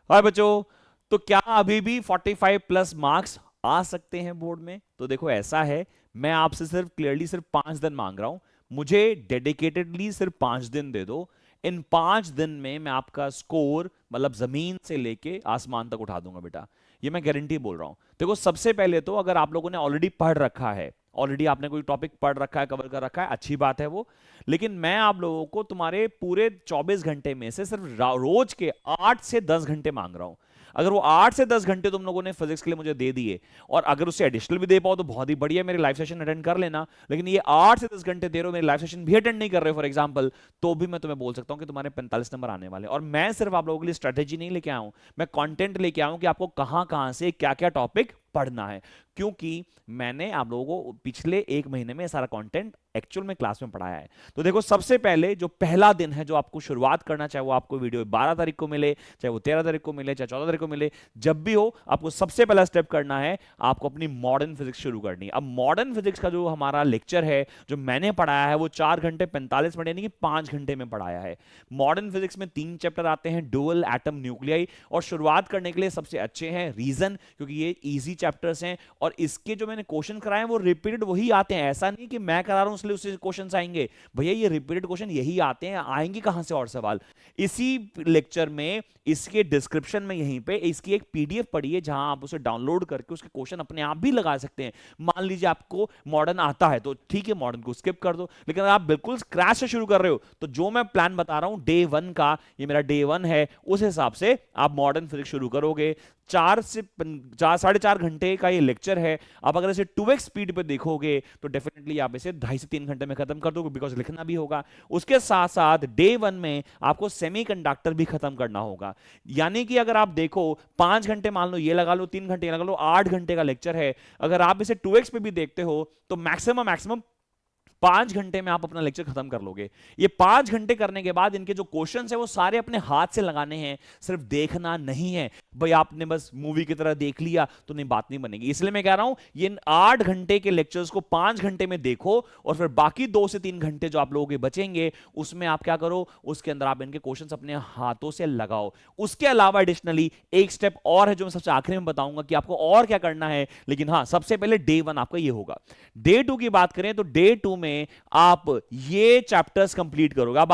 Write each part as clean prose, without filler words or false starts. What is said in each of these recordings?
हाय बच्चों, तो क्या अभी भी 45 प्लस मार्क्स आ सकते हैं बोर्ड में? तो देखो ऐसा है, मैं आपसे सिर्फ क्लियरली सिर्फ 5 दिन मांग रहा हूं। मुझे डेडिकेटेडली सिर्फ 5 दिन दे दो। इन 5 दिन में मैं आपका स्कोर मतलब जमीन से लेके आसमान तक उठा दूंगा बेटा। ये मैं गारंटी बोल रहा हूं। देखो सबसे पहले तो अगर आप लोगों ने ऑलरेडी पढ़ रखा है, ऑलरेडी आपने कोई टॉपिक पढ़ रखा है, कवर कर रखा है, अच्छी बात है वो। लेकिन मैं आप लोगों को तुम्हारे पूरे 24 घंटे में से सिर्फ रोज के 8 से 10 घंटे मांग रहा हूं। अगर वो 8 से 10 घंटे तुम लोगों ने फिजिक्स के लिए मुझे दे दिए, और अगर उससे एडिशनल भी दे पाओ तो बहुत ही बढ़िया, मेरे लाइव सेशन अटेंड कर लेना। लेकिन ये 8 से 10 घंटे दे रहे हो, मेरे लाइव सेशन भी अटेंड नहीं कर रहे हो फॉर एग्जांपल, तो भी मैं तुम्हें बोल सकता हूं कि तुम्हारे 45 नंबर आने वाले। और मैं सिर्फ आप लोगों के लिए स्ट्रेटेजी नहीं लेके आया हूं, मैं कंटेंट लेके आया हूं कि आपको कहां कहां से क्या क्या टॉपिक पढ़ना है। क्योंकि मैंने आप लोगों को पिछले 1 महीने में सारा कंटेंट एक्चुअल में क्लास में पढ़ाया है। तो देखो सबसे पहले जो पहला दिन है जो आपको शुरुआत करना, चाहे वो आपको वीडियो 12 तारीख को मिले, चाहे वो 13 तारीख को मिले, चाहे 14 तारीख को मिले, जब भी हो आपको सबसे पहला स्टेप करना है, आपको अपनी मॉडर्न फिजिक्स शुरू करनी है। अब मॉडर्न फिजिक्स का जो हमारा लेक्चर है जो मैंने पढ़ाया है वो 4 घंटे 45 मिनट यानी कि 5 घंटे में पढ़ाया है। मॉडर्न फिजिक्स में 3 चैप्टर आते हैं, डुअल, एटम, न्यूक्लियाई। और शुरुआत करने के लिए सबसे अच्छे हैं रीजन, क्योंकि ये इजी चैप्टर्स हैं और इसके जो मैंने क्वेश्चन कराए हैं वो रिपीटेड वही आते हैं। ऐसा नहीं कि मैं करा रहा हूं इसलिए उससे क्वेश्चंस आएंगे, भैया ये रिपीटेड क्वेश्चन यही आते हैं, आएंगे कहां से और सवाल। इसी लेक्चर में इसके डिस्क्रिप्शन में यहीं पे इसकी एक पीडीएफ पड़ी है जहां आप उसे डाउनलोड करके उसके क्वेश्चन अपने आप भी लगा सकते हैं। मान लीजिए आपको मॉडर्न आता है तो ठीक है, मॉडर्न को स्किप कर दो। लेकिन अगर आप बिल्कुल स्क्रैच से शुरू कर रहे हो तो जो मैं प्लान बता रहा हूं डे 1 का, ये मेरा डे 1 है, उस हिसाब से आप मॉडर्न फिजिक्स शुरू करोगे। 4 से 4.5 घंटे का ये लेक्चर है। आप अगर इसे 2x स्पीड पे देखोगे तो डेफिनेटली आप इसे 2.5 से 3 घंटे में खत्म कर दोगे, बिकॉज लिखना भी होगा। उसके साथ साथ डे 1 में आपको सेमीकंडक्टर भी खत्म करना होगा। यानी कि अगर आप देखो 5 घंटे मान लो ये लगा लो, 3 घंटे लगा लो, 8 घंटे का लेक्चर है। अगर आप इसे 2x पे भी देखते हो तो मैक्सिमम 5 घंटे में आप अपना लेक्चर खत्म कर लोगे। ये 5 घंटे करने के बाद इनके जो क्वेश्चन है वो सारे अपने हाथ से लगाने हैं, सिर्फ देखना नहीं है। भाई आपने बस मूवी की तरह देख लिया तो नहीं, बात नहीं बनेगी। इसलिए मैं कह रहा हूं ये 8 घंटे के लेक्चर्स को 5 घंटे में देखो, और फिर बाकी 2 से 3 घंटे जो आप लोगों के बचेंगे उसमें आप क्या करो, उसके अंदर आप इनके क्वेश्चन अपने हाथों से लगाओ। उसके अलावा एडिशनली एक स्टेप और है जो मैं सबसे आखिरी में बताऊंगा कि आपको और क्या करना है। लेकिन हाँ, सबसे पहले डे 1 आपका ये होगा। डे 2 की बात करें तो डे 2 में आप ये चैप्टर्स कंप्लीट करोगे। अब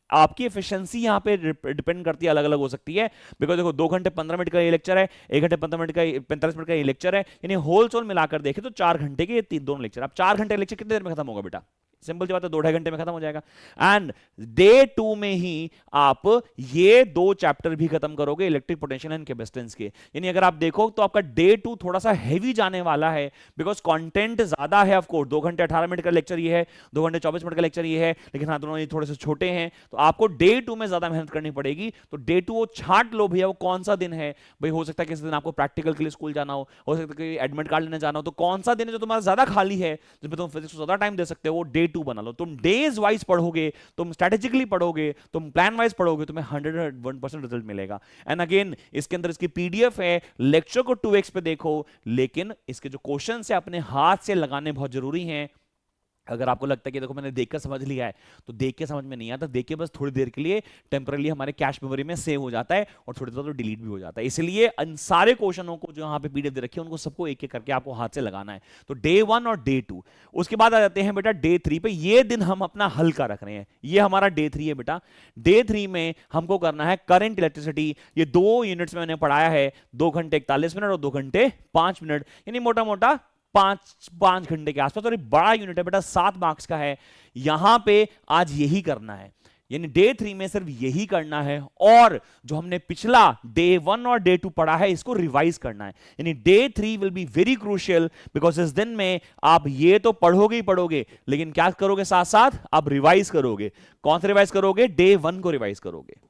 आपकी एफिशिएंसी यहां पे डिपेंड करती है, अलग अलग हो सकती है। बिकॉज देखो 2 घंटे 15 मिनट का ये लेक्चर है, 1 घंटे 15 मिनट का 45 मिनट का ये लेक्चर है, यानी होल सोल मिलाकर देखें तो 4 घंटे के ये दोनों लेक्चर। अब 4 घंटे लेक्चर कितने देर में खत्म होगा बेटा? सिंपल सी बात है, 2-2.5 घंटे में खत्म हो जाएगा। एंड डे 2 में ही आप ये 2 चैप्टर भी खत्म करोगे, इलेक्ट्रिक पोटेंशियल एंड कैपेसिटेंस के। यानी अगर आप देखो तो आपका डे 2 थोड़ा सा हैवी जाने वाला है, बिकॉज कंटेंट ज्यादा है। ऑफ कोर्स 2 घंटे 18 मिनट का लेक्चर ये है, 2 घंटे 24 मिनट का लेक्चर ये है, लेकिन हाँ दोनों ये थोड़े से छोटे हैं, तो आपको डे 2 में ज्यादा मेहनत करनी पड़ेगी। तो डे 2 वो छांट लो भैया, वो कौन सा दिन है भाई। हो सकता है किसी दिन आपको प्रैक्टिकल के लिए स्कूल जाना हो सकता है कि एडमिट कार्ड लेने जाना हो, तो कौन सा दिन है जो तुम्हारा ज्यादा खाली है, जिसमें तुम फिजिक्स को ज्यादा टाइम दे सकते हो, वो डे 2 बना लो। तुम डेज वाइज पढ़ोगे, तुम स्ट्रेटेजिकली पढ़ोगे, तुम प्लान वाइज पढ़ोगे, तुम्हें 101% रिजल्ट मिलेगा। एंड अगेन इसके अंदर इसकी पीडीएफ है, लेक्चर को 2x पे देखो, लेकिन इसके जो क्वेश्चन है अपने हाथ से लगाने बहुत जरूरी हैं। अगर आपको लगता है कि देखो मैंने देखकर समझ लिया है, तो देख के समझ में नहीं आता, देख के बस थोड़ी देर के लिए टेम्पररी हमारे कैश मेमोरी में सेव हो जाता है और थोड़ी देर तो डिलीट भी हो जाता है। इसलिए इन सारे क्वेश्चनों को जो यहाँ पे पीडीएफ दे रखी है उनको सबको एक एक करके आपको हाथ से लगाना है। तो डे 1 और डे 2, उसके बाद आ जाते हैं बेटा डे 3 पे। ये दिन हम अपना हल्का रख रहे हैं, ये हमारा डे 3 है बेटा। डे 3 में हमको करना है करंट इलेक्ट्रिसिटी। ये 2 यूनिट्स में मैंने पढ़ाया है, 2 घंटे 41 मिनट और 2 घंटे 5 मिनट, यानी मोटा मोटा 5 घंटे के आसपास। और ये बड़ा यूनिट है बेटा, 7 मार्क्स का है। यहां पे आज यही करना है, यानी डे 3 में सिर्फ यही करना है। और जो हमने पिछला डे 1 और डे 2 पढ़ा है इसको रिवाइज करना है। यानी day 3 will be very crucial, because इस दिन में आप ये तो पढ़ोगे ही पढ़ोगे, लेकिन क्या करोगे साथ साथ आप रिवाइज करोगे। कौन सा रिवाइज करोगे? डे 1 को रिवाइज करोगे।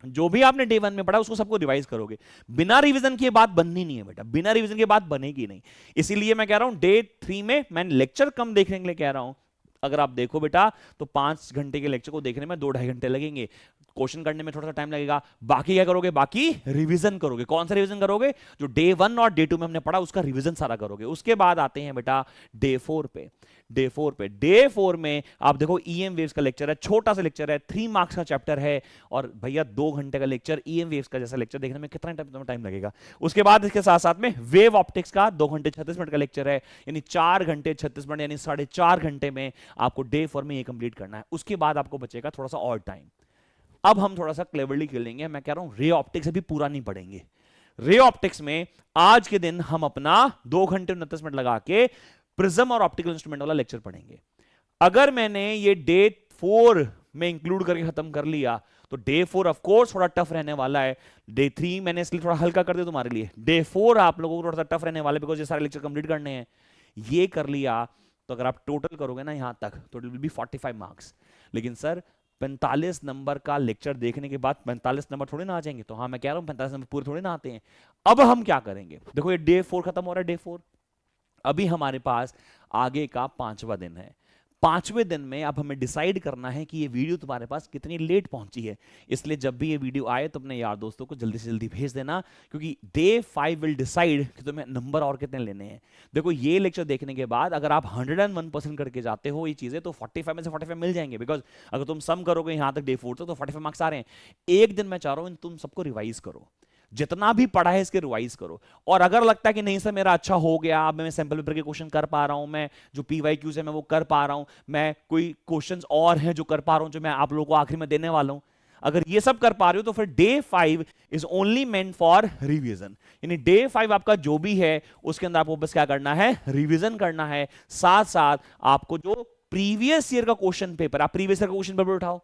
जो भी आपने डे 1 में पढ़ा उसको सबको रिवाइज करोगे। बिना रिवीजन की बात बननी नहीं है बेटा, बिना रिवीजन की बात बनेगी नहीं। इसीलिए मैं कह रहा हूं डे 3 में मैं लेक्चर कम देखने के लिए कह रहा हूं। अगर आप देखो बेटा तो 5 घंटे के लेक्चर को देखने में 2-2.5 घंटे लगेंगे, क्वेश्चन करने में थोड़ा सा टाइम लगेगा। बाकी क्या करोगे? बाकी रिवीजन करोगे। कौन सा रिवीजन करोगे? जो डे 1 और डे 2 में हमने पढ़ा उसका रिवीजन सारा करोगे। उसके बाद आते हैं बेटा डे 4 पे। डे 4 पे। डे 4 में आप देखो ईएम वेव्स का लेक्चर है, छोटा सा लेक्चर है, 3 मार्क्स का चैप्टर है, और भैया 2 घंटे का लेक्चर, ईएम वेव्स का जैसा लेक्चर देखने में कितना टाइम लगेगा। उसके बाद इसके साथ साथ में वेव ऑप्टिक्स का 2 घंटे 36 मिनट का लेक्चर है, यानी 4 घंटे 36 मिनट, यानी 4.5 घंटे में आपको डे 4 में ये कंप्लीट करना है। उसके बाद आपको बचेगा थोड़ा सा और टाइम। अब हम थोड़ा सा क्लेवरली खेलेंगे, मैं कह रहा हूं रे ऑप्टिक्स अभी पूरा नहीं पढ़ेंगे। रे ऑप्टिक्स में आज के दिन हम अपना 2 घंटे 29 मिनट लगा के प्रिज्म और ऑप्टिकल इंस्ट्रूमेंट वाला लेक्चर पढ़ेंगे। अगर मैंने ये डे 4 में इंक्लूड करके खत्म कर लिया तो डे 4 ऑफ कोर्स थोड़ा टफ रहने वाला है। डे 3 मैंने इसलिए थोड़ा हल्का कर दिया तुम्हारे लिए, डे 4 आप लोगों को थोड़ा सा टफ रहने वाला है बिकॉज ये सारे लेक्चर कंप्लीट करने हैं। ये कर लिया तो अगर आप टोटल करोगे ना यहां तक तो इट विल बी 45 मार्क्स। लेकिन सर 45 नंबर का लेक्चर देखने के बाद 45 नंबर थोड़े ना आ जाएंगे, तो हाँ मैं कह रहा हूं 45 नंबर पूरे थोड़े ना आते हैं। अब हम क्या करेंगे, देखो ये डे 4 खत्म हो रहा है, डे 4 अभी हमारे पास आगे का 5वां दिन है। 5वें दिन में अब हमें डिसाइड करना है कि ये वीडियो तुम्हारे पास कितनी लेट पहुंची है। इसलिए जब भी ये वीडियो आए तो अपने यार दोस्तों को जल्दी से जल्दी भेज देना, क्योंकि डे 5 विल डिसाइड कि तुम्हें नंबर और कितने लेने हैं। देखो ये लेक्चर देखने के बाद अगर आप 101% करके जाते हो ये चीजें तो 45 में से 45 मिल जाएंगे, बिकॉज अगर तुम सम करोगे यहां तक डे 4 तक तो 45 मार्क्स आ रहे हैं। एक दिन मैं चाह रहा हूं तुम सबको रिवाइज करो, जितना भी पढ़ा है इसके रिवाइज करो। और अगर लगता है कि नहीं सर मेरा अच्छा हो गया, अब मैं सैंपल पेपर के क्वेश्चन कर पा रहा हूं, मैं जो पीवाईक्यूज है मैं वो कर पा रहा हूं, मैं कोई क्वेश्चंस और हैं जो कर पा रहा हूं जो मैं आप लोगों को आखिरी में देने वाला हूं, अगर ये सब कर पा रहे हो तो फिर day 5 is only meant for revision. यानी डे 5 आपका जो भी है उसके अंदर आपको बस क्या करना है, रिवीजन करना है। साथ साथ आपको जो प्रीवियस ईयर का क्वेश्चन पेपर, आप प्रीवियस ईयर का क्वेश्चन पेपर उठाओ,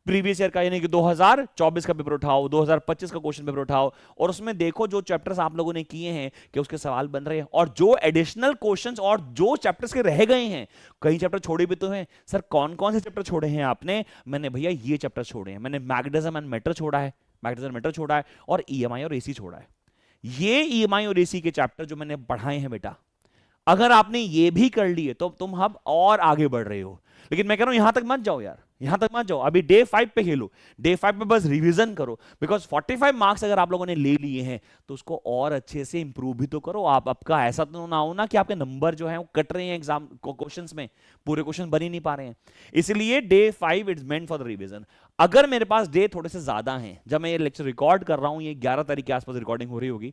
प्रीवियस ईयर का यानी कि 2024 का पेपर उठाओ, 2025 का क्वेश्चन पेपर उठाओ, और उसमें देखो जो चैप्टर्स आप लोगों ने किए हैं कि उसके सवाल बन रहे हैं, और जो एडिशनल क्वेश्चंस और जो चैप्टर्स के रह गए हैं, कई चैप्टर छोड़े भी तो हैं। सर कौन कौन से चैप्टर छोड़े हैं आपने? मैंने भैया ये चैप्टर छोड़े हैं, मैंने मैग्नेटिज्म एंड मैटर छोड़ा है, मैग्नेटिज्म मैटर छोड़ा है, और ईएमआई और एसी छोड़ा है। ये ईएमआई और एसी के चैप्टर जो मैंने पढ़ाए हैं बेटा, अगर आपने ये भी कर लिए तो तुम अब और आगे बढ़ रहे हो। लेकिन मैं कह रहा हूं यहां तक मत जाओ यार, यहां तक मत जाओ, अभी डे 5 पे खेलो, डे 5 पे बस रिवीजन करो, बिकॉज 45 मार्क्स अगर आप लोगों ने ले लिए हैं तो उसको और अच्छे से इंप्रूव भी तो करो। आप आपका ऐसा तो ना हो ना कि आपके नंबर जो है वो कट रहे हैं एग्जाम क्वेश्चंस में, पूरे क्वेश्चन बन ही नहीं पा रहे हैं। इसलिए day 5 it's meant for the revision. अगर मेरे पास डे थोड़े से ज्यादा हैं, जब मैं ये लेक्चर रिकॉर्ड कर रहा हूं, ये 11 तारीख के आसपास रिकॉर्डिंग हो रही होगी,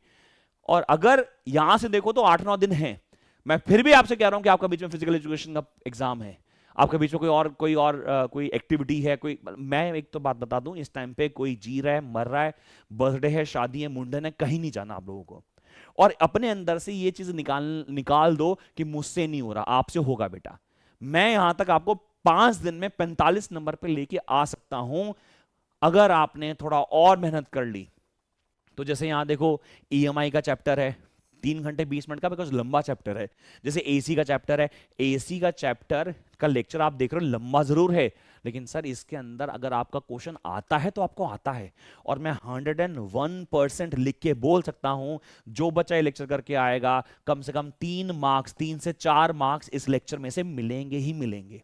और अगर यहां से देखो तो 8-9 दिन है, मैं फिर भी आपसे कह रहा हूं कि आपका बीच में फिजिकल एजुकेशन का एग्जाम है, आपके बीच में कोई एक्टिविटी है, मैं एक तो बात बता दूं, इस टाइम पे कोई जी रहा है, मर रहा है, बर्थडे है, शादी है, मुंडन है, कहीं नहीं जाना आप लोगों को। और अपने अंदर से ये चीज निकाल दो कि मुझसे नहीं हो रहा, आपसे होगा बेटा। मैं यहां तक आपको 5 दिन में 45 नंबर पे लेके आ सकता हूं अगर आपने थोड़ा और मेहनत कर ली। तो जैसे यहां देखो ईएमआई का चैप्टर है 3 घंटे 20 मिनट का, बिकॉज लंबा चैप्टर है। जैसे एसी का चैप्टर है, एसी का चैप्टर का लेक्चर आप देख रहे हो लंबा जरूर है, लेकिन सर इसके अंदर अगर आपका क्वेश्चन आता है तो आपको आता है, और मैं 101% लिख के बोल सकता हूं जो बच्चा ये लेक्चर करके आएगा कम से कम 3 से 4 मार्क्स इस लेक्चर में से मिलेंगे ही मिलेंगे।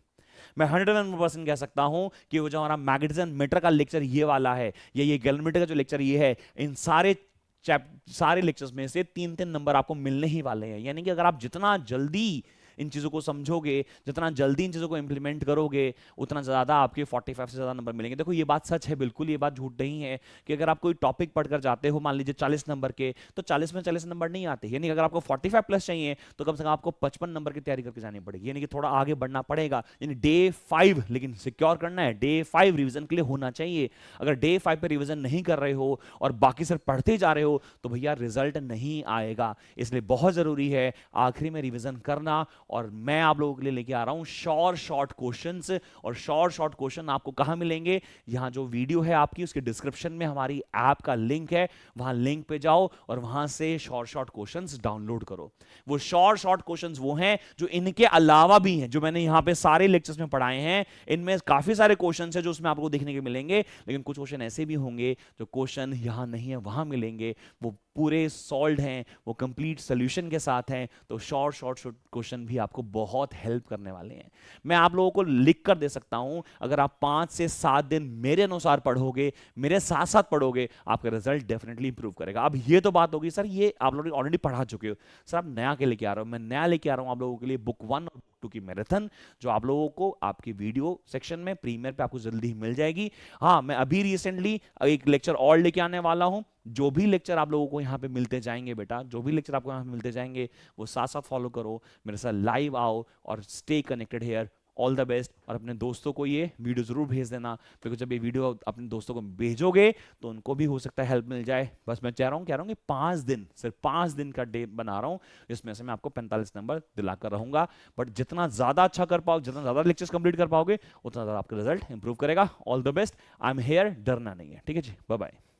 मैं 101% कह सकता हूं कि वो जो हमारा मैग्नेटिज्म मीटर का लेक्चर ये वाला है, या ये गैलोमीटर का जो लेक्चर ये है, इन सारे लेक्चर्स में से 3-3 नंबर आपको मिलने ही वाले हैं। यानी कि अगर आप जितना जल्दी इन चीजों को समझोगे, जितना जल्दी इन चीजों को इंप्लीमेंट करोगे, उतना ज्यादा आपके 45 से ज्यादा नंबर मिलेंगे। देखो ये बात सच है, बिल्कुल ये बात झूठ नहीं है कि अगर आप कोई टॉपिक पढ़कर जाते हो, मान लीजिए 40 नंबर के, तो 40 में 40 नंबर नहीं आते। यानी अगर आपको 45 प्लस चाहिए तो कम से कम आपको 55 नंबर की तैयारी करके जानी पड़ेगी, यानी कि थोड़ा आगे बढ़ना पड़ेगा। यानी डे 5 लेकिन सिक्योर करना है, डे 5 रिविजन के लिए होना चाहिए। अगर डे 5 पे रिविजन नहीं कर रहे हो और बाकी सिर्फ पढ़ते जा रहे हो तो भैया रिजल्ट नहीं आएगा। इसलिए बहुत जरूरी है आखिरी में रिविजन करना। और मैं आप लोगों के लिए लेके आ रहा हूं शॉर्ट क्वेश्चंस, और शॉर्ट क्वेश्चन आपको कहां मिलेंगे, यहां जो वीडियो है आपकी उसके डिस्क्रिप्शन में हमारी ऐप का लिंक है, वहां लिंक पे जाओ और वहां से शॉर्ट क्वेश्चंस डाउनलोड करो। वो शॉर्ट क्वेश्चंस वो हैं जो इनके अलावा भी हैं, जो मैंने यहां पे सारे लेक्चर्स में पढ़ाए हैं। इनमें काफी सारे क्वेश्चंस हैं जो उसमें आपको देखने को मिलेंगे, लेकिन कुछ क्वेश्चन ऐसे भी होंगे जो क्वेश्चन यहां नहीं है वहां मिलेंगे, वो पूरे सॉल्व्ड हैं, वो कंप्लीट सॉल्यूशन के साथ हैं। तो शॉर्ट क्वेश्चन भी आपको बहुत हेल्प करने वाले हैं। मैं आप लोगों को लिख कर दे सकता हूं, अगर आप 5 से 7 दिन मेरे अनुसार पढ़ोगे, मेरे साथ साथ पढ़ोगे, आपका रिजल्ट डेफिनेटली इंप्रूव करेगा। अब ये तो बात होगी सर ये आप लोग ऑलरेडी पढ़ा चुके हो, सर आप नया के लेके आ रहे हो। मैं नया लेके आ रहा हूं आप लोगों के लिए बुक 1 और बुक टू की मैराथन, जो आप लोगों को आपकी वीडियो सेक्शन में प्रीमियर पे आपको जल्दी ही मिल जाएगी। हाँ, मैं अभी रिसेंटली एक लेक्चर और लेके आने वाला हूं। जो भी लेक्चर आप लोगों को यहाँ पे मिलते जाएंगे बेटा, जो भी लेक्चर आपको यहाँ पे मिलते जाएंगे वो साथ साथ फॉलो करो, मेरे साथ लाइव आओ और stay connected here. All the best. और अपने दोस्तों को ये वीडियो जरूर भेज देना, क्योंकि जब ये वीडियो अपने दोस्तों को भेजोगे तो उनको भी हो सकता है हेल्प मिल जाए। बस मैं कह रहा हूँ कि 5 दिन, सिर्फ 5 दिन का डे बना रहा हूँ, इसमें से मैं आपको 45 नंबर दिलाकर रहूंगा। बट जितना ज्यादा अच्छा कर पाओ, जितना ज्यादा लेक्चर्स कंप्लीट कर पाओगे, उतना ज्यादा आपका रिजल्ट इंप्रूव करेगा। All the best. I am here, डरना नहीं है। ठीक है जी, बाय बाय।